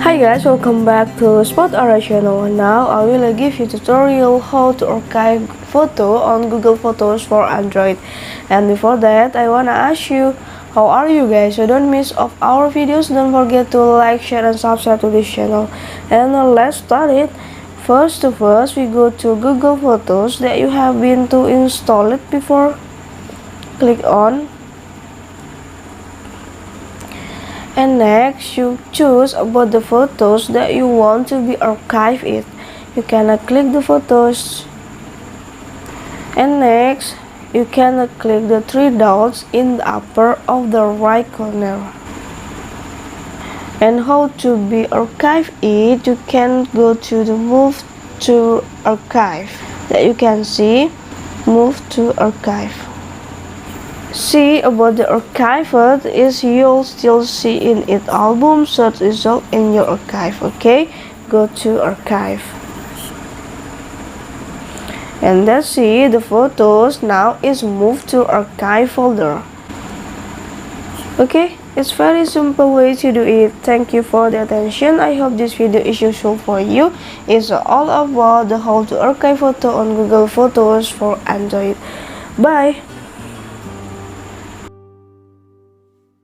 Hi guys, welcome back to Spot Ara channel. Now I will give you tutorial how to archive photo on Google Photos for Android. And before that, I wanna ask you, how are you guys? So don't miss of our videos. Don't forget to like, share, and subscribe to this channel. And let's start it. First, we go to Google Photos that you have been to install it before. Click on. And next, you choose about the photos that you want to be archived. You can click the photos. And next, you can click the three dots in the upper of the right corner. And how to be archive it, you can go to the move to archive. That you can see, move to archive. See about the archived is you'll still see in it album search result in your archive. Okay, go to archive and let's see the photos now is moved to archive folder. Okay, it's very simple way to do it. Thank you for the attention. I hope this video is useful for you. It's all about the how to archive photo on Google Photos for Android. Bye.